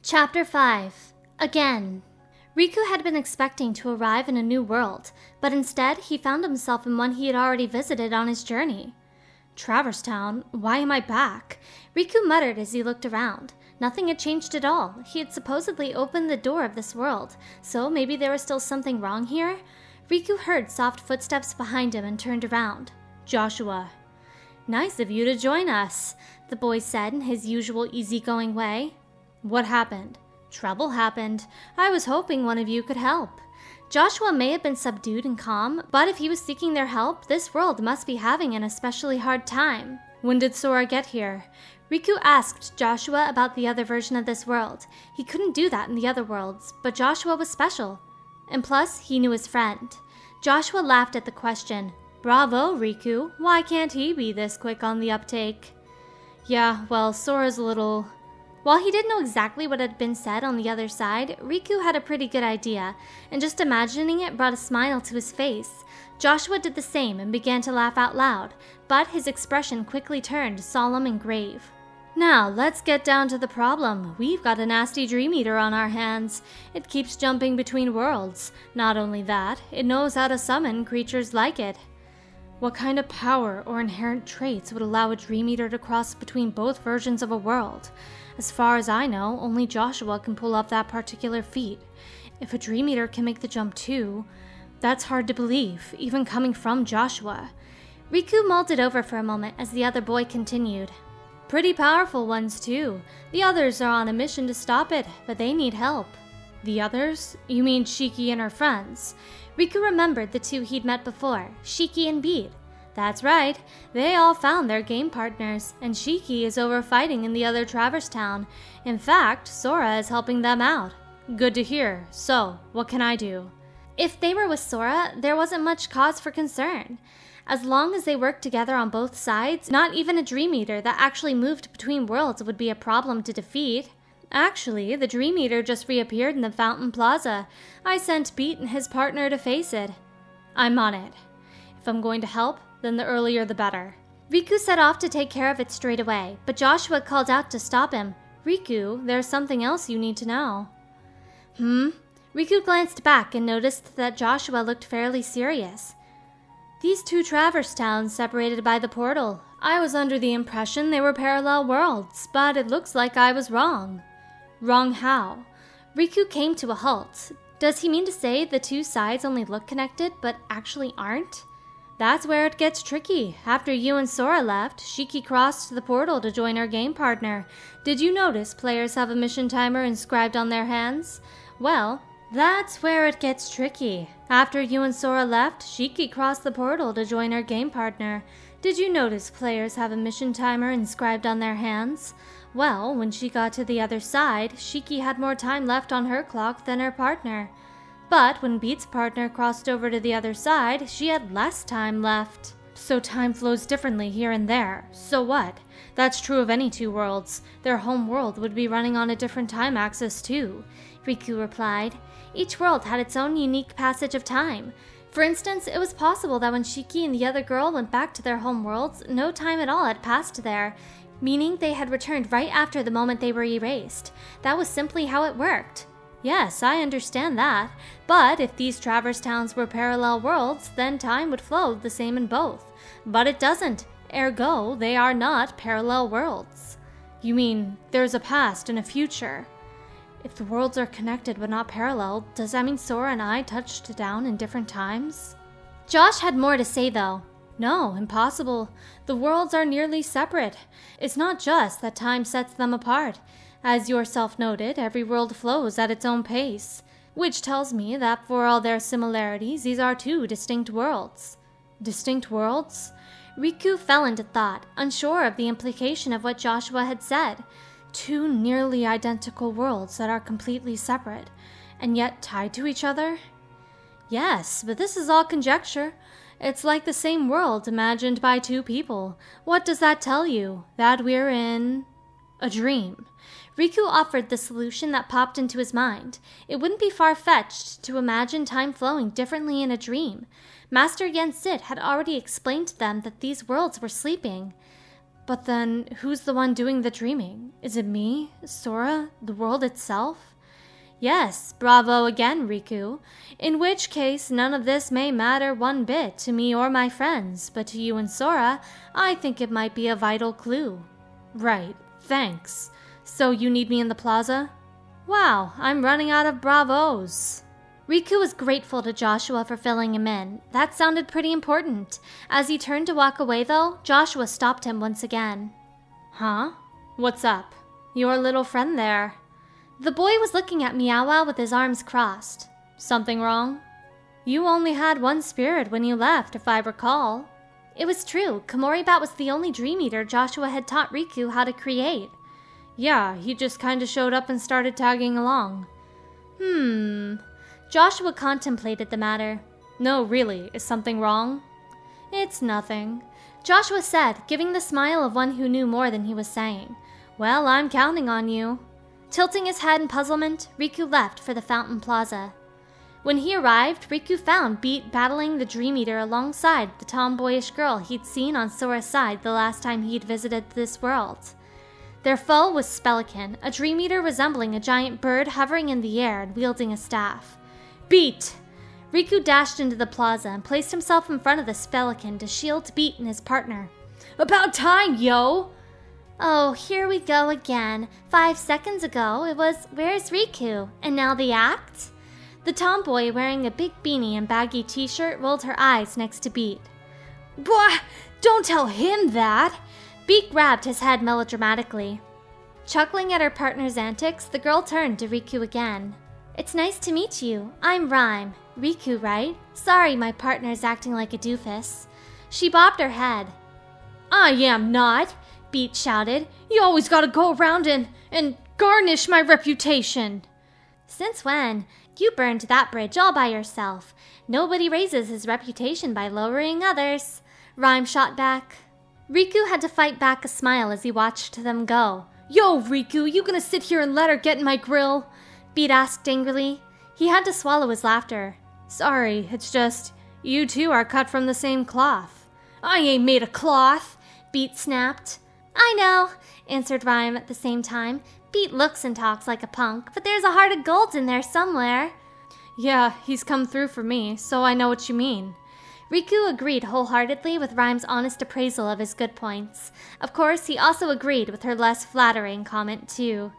Chapter 5. Again. Riku had been expecting to arrive in a new world, but instead he found himself in one he had already visited on his journey. Traverse Town? Why am I back? Riku muttered as he looked around. Nothing had changed at all. He had supposedly opened the door of this world, so maybe there was still something wrong here? Riku heard soft footsteps behind him and turned around. Joshua. Nice of you to join us, the boy said in his usual easygoing way. What happened? Trouble happened. I was hoping one of you could help. Joshua may have been subdued and calm, but if he was seeking their help, this world must be having an especially hard time. When did Sora get here? Riku asked Joshua about the other version of this world. He couldn't do that in the other worlds, but Joshua was special. And plus, he knew his friend. Joshua laughed at the question. Bravo, Riku. Why can't he be this quick on the uptake? Yeah, well, Sora's a little... While he didn't know exactly what had been said on the other side, Riku had a pretty good idea, and just imagining it brought a smile to his face. Joshua did the same and began to laugh out loud, but his expression quickly turned solemn and grave. Now, let's get down to the problem. We've got a nasty Dream Eater on our hands. It keeps jumping between worlds. Not only that, it knows how to summon creatures like it. What kind of power or inherent traits would allow a Dream Eater to cross between both versions of a world? As far as I know, only Joshua can pull off that particular feat. If a Dream Eater can make the jump too, that's hard to believe, even coming from Joshua. Riku mulled it over for a moment as the other boy continued. Pretty powerful ones too. The others are on a mission to stop it, but they need help. The others? You mean Shiki and her friends? Riku remembered the two he'd met before, Shiki and Beat. That's right, they all found their game partners, and Shiki is over fighting in the other Traverse Town. In fact, Sora is helping them out. Good to hear. So, what can I do? If they were with Sora, there wasn't much cause for concern. As long as they worked together on both sides, not even a Dream Eater that actually moved between worlds would be a problem to defeat. Actually, the Dream Eater just reappeared in the Fountain Plaza. I sent Beat and his partner to face it. I'm on it. If I'm going to help, then the earlier the better. Riku set off to take care of it straight away, but Joshua called out to stop him. Riku, there's something else you need to know. Riku glanced back and noticed that Joshua looked fairly serious. These two Traverse Towns separated by the portal. I was under the impression they were parallel worlds, but it looks like I was wrong. Wrong how? Riku came to a halt. Does he mean to say the two sides only look connected, but actually aren't? That's where it gets tricky. After you and Sora left, Shiki crossed the portal to join her game partner. Did you notice players have a mission timer inscribed on their hands? Well, that's where it gets tricky. After you and Sora left, Shiki crossed the portal to join her game partner. Did you notice players have a mission timer inscribed on their hands? Well, when she got to the other side, Shiki had more time left on her clock than her partner. But when Beat's partner crossed over to the other side, she had less time left. So time flows differently here and there. So what? That's true of any two worlds. Their home world would be running on a different time axis too, Riku replied. Each world had its own unique passage of time. For instance, it was possible that when Shiki and the other girl went back to their home worlds, no time at all had passed there, meaning they had returned right after the moment they were erased. That was simply how it worked. Yes, I understand that, but if these Traverse Towns were parallel worlds, then time would flow the same in both. But it doesn't, ergo, they are not parallel worlds. You mean, there's a past and a future? If the worlds are connected but not parallel, does that mean Sora and I touched down in different times? Josh had more to say though. No, impossible. The worlds are nearly separate. It's not just that time sets them apart. As yourself noted, every world flows at its own pace, which tells me that for all their similarities, these are two distinct worlds. Distinct worlds? Riku fell into thought, unsure of the implication of what Joshua had said. Two nearly identical worlds that are completely separate, and yet tied to each other? Yes, but this is all conjecture. It's like the same world imagined by two people. What does that tell you? That we're in a dream. Riku offered the solution that popped into his mind. It wouldn't be far-fetched to imagine time flowing differently in a dream. Master Yen Sit had already explained to them that these worlds were sleeping. But then, who's the one doing the dreaming? Is it me? Sora? The world itself? Yes, bravo again, Riku. In which case, none of this may matter one bit to me or my friends, but to you and Sora, I think it might be a vital clue. Right, thanks. So you need me in the plaza? Wow, I'm running out of bravos. Riku was grateful to Joshua for filling him in. That sounded pretty important. As he turned to walk away, though, Joshua stopped him once again. Huh? What's up? Your little friend there. The boy was looking at Meow Wow with his arms crossed. Something wrong? You only had one spirit when you left, if I recall. It was true. Komori-Bat was the only Dream Eater Joshua had taught Riku how to create. Yeah, he just kinda showed up and started tagging along. Joshua contemplated the matter. No, really, is something wrong? It's nothing, Joshua said, giving the smile of one who knew more than he was saying. Well, I'm counting on you. Tilting his head in puzzlement, Riku left for the Fountain Plaza. When he arrived, Riku found Beat battling the Dream Eater alongside the tomboyish girl he'd seen on Sora's side the last time he'd visited this world. Their foe was Spelican, a Dream Eater resembling a giant bird hovering in the air and wielding a staff. Beat! Riku dashed into the plaza and placed himself in front of the Spelican to shield Beat and his partner. About time, yo! Oh, here we go again. 5 seconds ago, it was, "Where's Riku?" And now the act? The tomboy wearing a big beanie and baggy t-shirt rolled her eyes next to Beat. Bah! Don't tell him that! Beat grabbed his head melodramatically. Chuckling at her partner's antics, the girl turned to Riku again. It's nice to meet you. I'm Rhyme. Riku, right? Sorry my partner's acting like a doofus. She bobbed her head. I am not, Beat shouted. You always gotta go around and garnish my reputation. Since when? You burned that bridge all by yourself. Nobody raises his reputation by lowering others. Rhyme shot back. Riku had to fight back a smile as he watched them go. Yo, Riku, you gonna sit here and let her get in my grill? Beat asked angrily. He had to swallow his laughter. Sorry, it's just, you two are cut from the same cloth. I ain't made of cloth, Beat snapped. I know, answered Rhyme at the same time. Beat looks and talks like a punk, but there's a heart of gold in there somewhere. Yeah, he's come through for me, so I know what you mean. Riku agreed wholeheartedly with Rhyme's honest appraisal of his good points. Of course, he also agreed with her less flattering comment, too.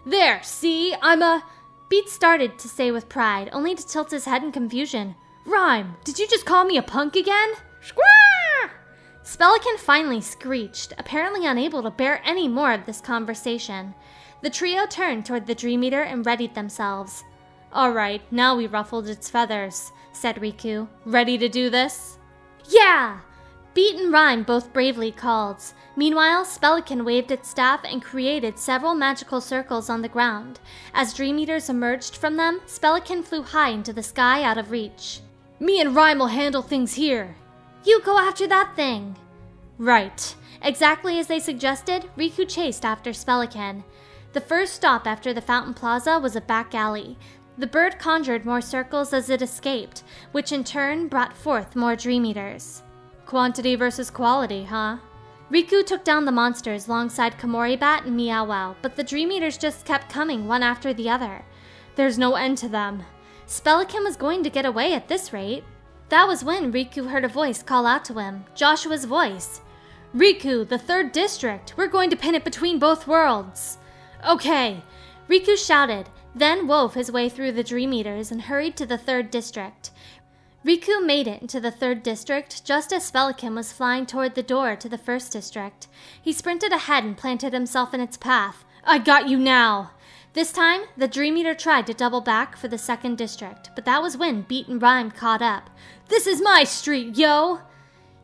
There, see, I'm a... Beat started to say with pride, only to tilt his head in confusion. Rhyme, did you just call me a punk again? Squawk! Spelican finally screeched, apparently unable to bear any more of this conversation. The trio turned toward the Dream Eater and readied themselves. All right, now we ruffled its feathers, said Riku. Ready to do this? Yeah! Beat and Rhyme both bravely called. Meanwhile, Spelican waved its staff and created several magical circles on the ground. As Dream Eaters emerged from them, Spelican flew high into the sky out of reach. Me and Rhyme will handle things here. You go after that thing. Right. Exactly as they suggested, Riku chased after Spelican. The first stop after the Fountain Plaza was a back alley. The bird conjured more circles as it escaped, which in turn brought forth more Dream Eaters. Quantity versus quality, huh? Riku took down the monsters alongside Komori-Bat and Meow Wow, but the Dream Eaters just kept coming one after the other. There's no end to them. Spelican was going to get away at this rate. That was when Riku heard a voice call out to him, Joshua's voice. Riku, the 3rd district, we're going to pin it between both worlds. Okay, Riku shouted, then wove his way through the Dream Eaters and hurried to the 3rd district. Riku made it into the 3rd district just as Spelican was flying toward the door to the 1st district. He sprinted ahead and planted himself in its path. I got you now! This time, the Dream Eater tried to double back for the 2nd district, but that was when Beat and Rhyme caught up. This is my street, yo!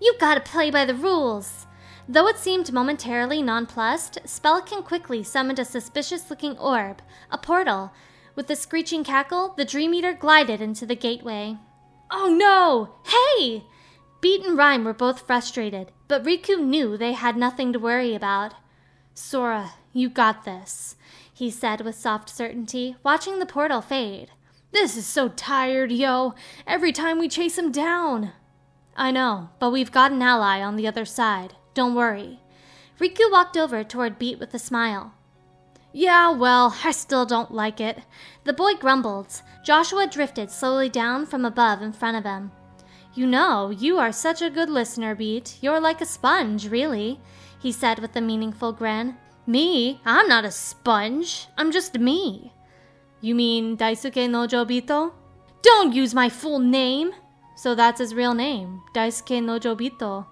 You gotta play by the rules! Though it seemed momentarily nonplussed, Spelican quickly summoned a suspicious-looking orb, a portal. With a screeching cackle, the Dream Eater glided into the gateway. Oh no! Hey! Beat and Rhyme were both frustrated, but Riku knew they had nothing to worry about. Sora, you got this, he said with soft certainty, watching the portal fade. This is so tired, yo! Every time we chase him down! I know, but we've got an ally on the other side. Don't worry. Riku walked over toward Beat with a smile. Yeah, well, I still don't like it. The boy grumbled. Joshua drifted slowly down from above in front of him. You know, you are such a good listener, Beat. You're like a sponge, really, he said with a meaningful grin. Me? I'm not a sponge. I'm just me. You mean Daisuke no Jobito? Don't use my full name! So that's his real name, Daisuke no Jobito.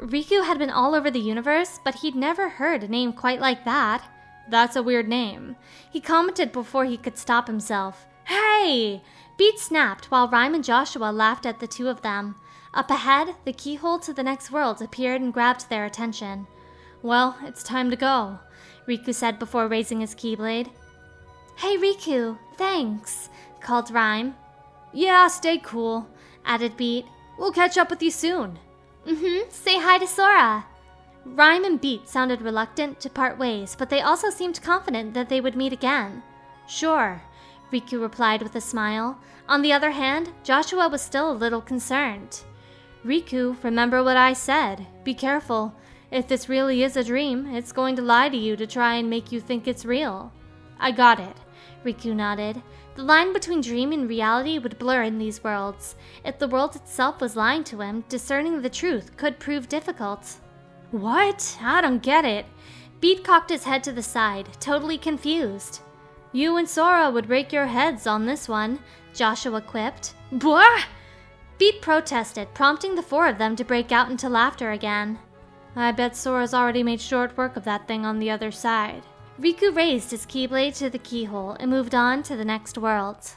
Riku had been all over the universe, but he'd never heard a name quite like that. That's a weird name, he commented before he could stop himself. Hey! Beat snapped while Rhyme and Joshua laughed at the two of them. Up ahead, the keyhole to the next world appeared and grabbed their attention. Well, it's time to go, Riku said before raising his keyblade. Hey Riku, thanks, called Rhyme. Yeah, stay cool, added Beat. We'll catch up with you soon. Say hi to Sora. Rhyme and Beat sounded reluctant to part ways, but they also seemed confident that they would meet again. Sure, Riku replied with a smile. On the other hand, Joshua was still a little concerned. Riku, remember what I said. Be careful. If this really is a dream, it's going to lie to you to try and make you think it's real. I got it, Riku nodded. The line between dream and reality would blur in these worlds. If the world itself was lying to him, discerning the truth could prove difficult. What? I don't get it. Beat cocked his head to the side, totally confused. You and Sora would break your heads on this one, Joshua quipped. Blah! Beat protested, prompting the four of them to break out into laughter again. I bet Sora's already made short work of that thing on the other side. Riku raised his keyblade to the keyhole and moved on to the next world.